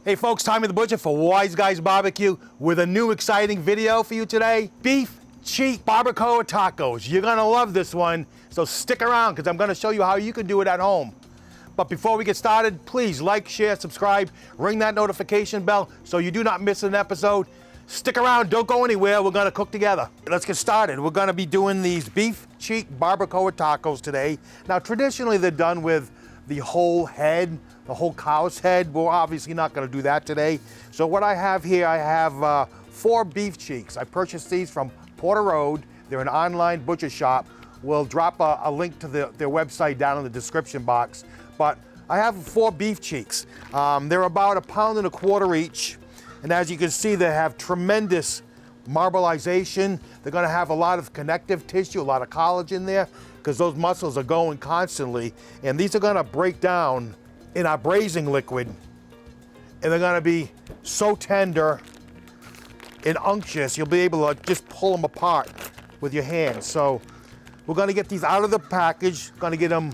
Hey folks, Tommy the Butcher for Wise Guys Barbecue with a new exciting video for you today. Beef Cheeks Barbacoa tacos. You're gonna love this one, so stick around because I'm gonna show you how you can do it at home. But before we get started, please like, share, subscribe, ring that notification bell so you do not miss an episode. Stick around, don't go anywhere, we're gonna cook together. Let's get started. We're gonna be doing these Beef Cheeks Barbacoa tacos today. Now traditionally they're done with the whole head, the whole cow's head. We're obviously not gonna do that today. So what I have here, I have 4 beef cheeks. I purchased these from Porter Road. They're an online butcher shop. We'll drop a link to their website down in the description box. But I have 4 beef cheeks. They're about 1.25 pounds each. And as you can see, they have tremendous marbleization. They're gonna have a lot of connective tissue, a lot of collagen there, because those muscles are going constantly. And these are gonna break down in our braising liquid. And they're gonna be so tender and unctuous, you'll be able to just pull them apart with your hands. So we're gonna get these out of the package, gonna get them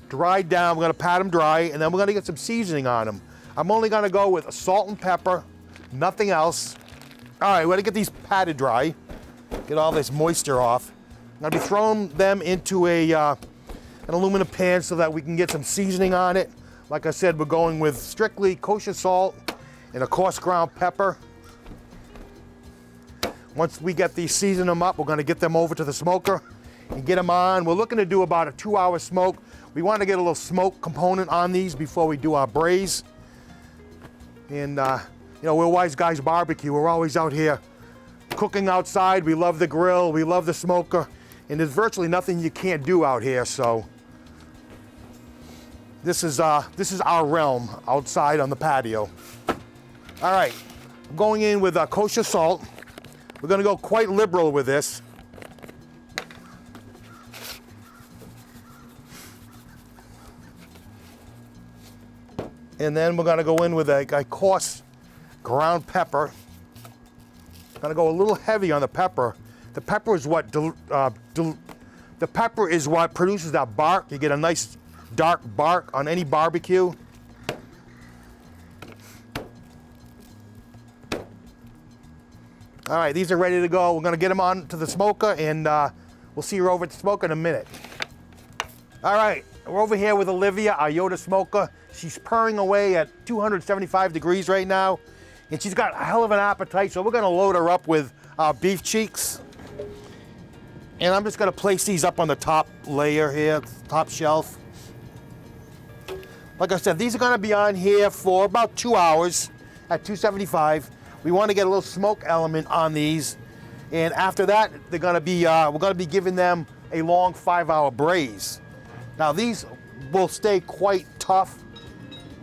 dried down, we're gonna pat them dry, and then we're gonna get some seasoning on them. I'm only gonna go with salt and pepper, nothing else. All right, we're gonna get these patted dry, get all this moisture off. I'm gonna be throwing them into an aluminum pan so that we can get some seasoning on it. Like I said, we're going with strictly kosher salt and a coarse ground pepper. Once we get these, season them up, we're gonna get them over to the smoker and get them on. We're looking to do about a 2-hour smoke. We want to get a little smoke component on these before we do our braise. And you know, we're Wise Guys Barbecue. We're always out here cooking outside. We love the grill, we love the smoker, and there's virtually nothing you can't do out here. So this is our realm outside on the patio. All right, I'm going in with kosher salt. We're gonna go quite liberal with this. And then we're gonna go in with a coarse ground pepper. Gonna go a little heavy on the pepper. The pepper is what produces that bark. You get a nice dark bark on any barbecue. All right, these are ready to go. We're gonna get them on to the smoker, and we'll see you over at the smoker in a minute. All right, we're over here with Olivia, our Yoda smoker. She's purring away at 275 degrees right now, and she's got a hell of an appetite, so we're gonna load her up with our beef cheeks. And I'm just gonna place these up on the top layer here, top shelf. Like I said, these are gonna be on here for about 2 hours at 275. We wanna get a little smoke element on these, and after that, they're gonna be, we're gonna be giving them a long 5-hour braise. Now these will stay quite tough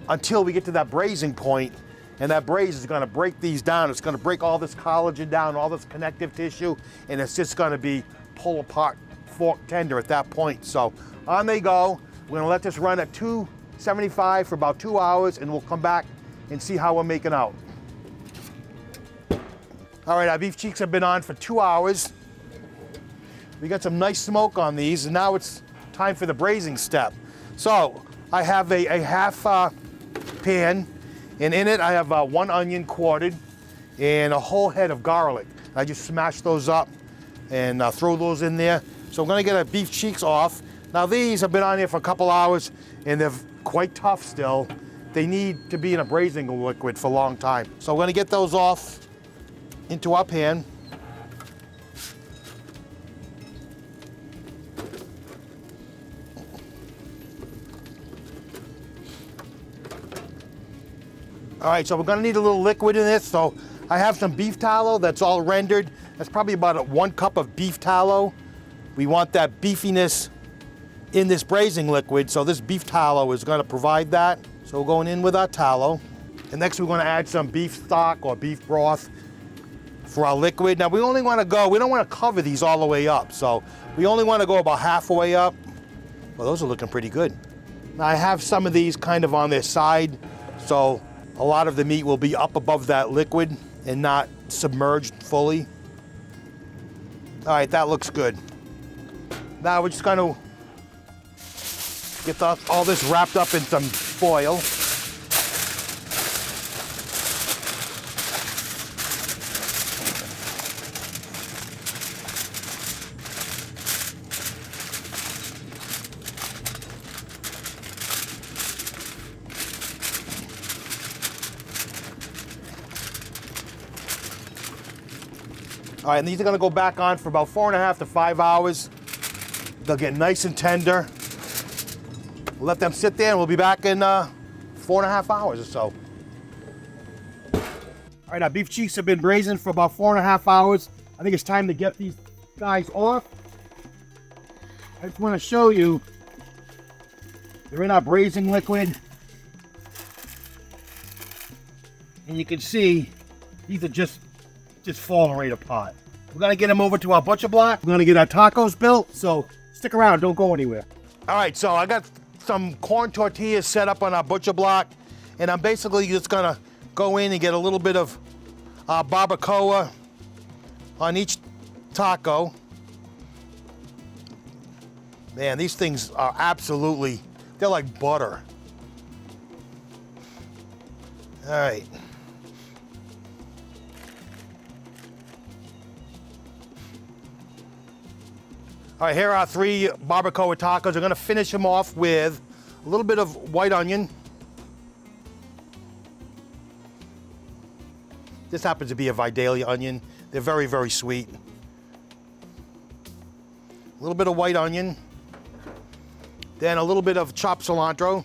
until we get to that braising point, and that braise is gonna break these down. It's gonna break all this collagen down, all this connective tissue, and it's just gonna be pull apart, fork tender at that point. So on they go. We're gonna let this run at 275 for about 2 hours, and we'll come back and see how we're making out. All right, our beef cheeks have been on for 2 hours. We got some nice smoke on these, and now it's time for the braising step. So I have a half pan, and in it I have 1 onion quartered and a whole head of garlic. I just smash those up and throw those in there. So I'm gonna get our beef cheeks off. Now these have been on here for a couple hours, and they're quite tough still. They need to be in a braising liquid for a long time. So we're gonna get those off into our pan. All right, so we're gonna need a little liquid in this. So I have some beef tallow that's all rendered. That's probably about 1 cup of beef tallow. We want that beefiness in this braising liquid, so this beef tallow is gonna provide that. So we're going in with our tallow. And next we're gonna add some beef stock or beef broth for our liquid. Now we don't wanna cover these all the way up. So we only wanna go about halfway up. Well, those are looking pretty good. Now I have some of these kind of on their side, so a lot of the meat will be up above that liquid and not submerged fully. All right, that looks good. Now we're just gonna get all this wrapped up in some foil. All right, and these are gonna go back on for about 4.5 to 5 hours. They'll get nice and tender. We'll let them sit there and we'll be back in 4.5 hours or so. All right, our beef cheeks have been braising for about 4.5 hours. I think it's time to get these guys off. I just want to show you, they're in our braising liquid. And you can see, these are just falling right apart. We're gonna get them over to our butcher block. We're gonna get our tacos built, so stick around, don't go anywhere. All right, so I got some corn tortillas set up on our butcher block, and I'm basically just gonna go in and get a little bit of barbacoa on each taco. Man, these things are absolutely, they're like butter. All right. All right, here are our 3 barbacoa tacos. I'm gonna finish them off with a little bit of white onion. This happens to be a Vidalia onion. They're very, very sweet. A little bit of white onion. Then a little bit of chopped cilantro.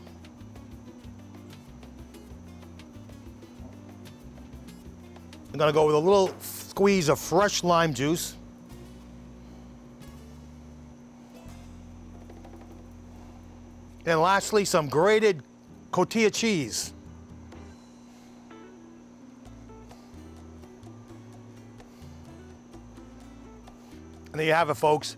I'm gonna go with a little squeeze of fresh lime juice. And lastly, some grated tortilla cheese. And there you have it, folks.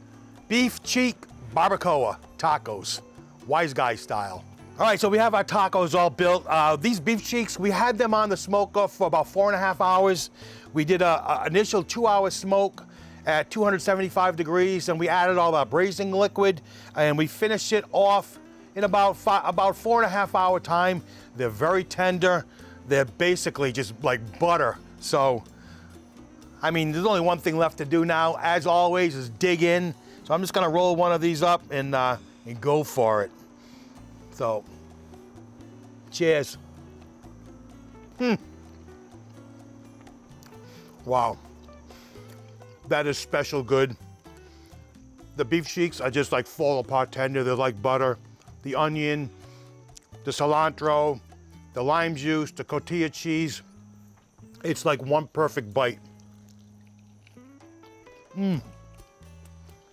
Beef cheek barbacoa tacos, wise guy style. All right, so we have our tacos all built. These beef cheeks, we had them on the smoker for about 4.5 hours. We did an initial 2-hour smoke at 275 degrees, and we added all our braising liquid, and we finished it off in about 4.5 hour time. They're very tender. They're basically just like butter. So, I mean, there's only one thing left to do now, as always, is dig in. So I'm just gonna roll one of these up and go for it. So, cheers. Wow, that is special good. The beef cheeks are just like fall apart tender. They're like butter. The onion, the cilantro, the lime juice, the tortilla cheese. It's like one perfect bite.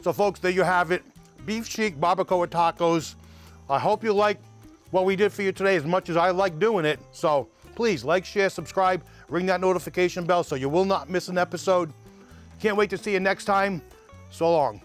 So folks, there you have it. Beef cheek barbacoa tacos. I hope you like what we did for you today as much as I like doing it. So please like, share, subscribe, ring that notification bell so you will not miss an episode. Can't wait to see you next time. So long.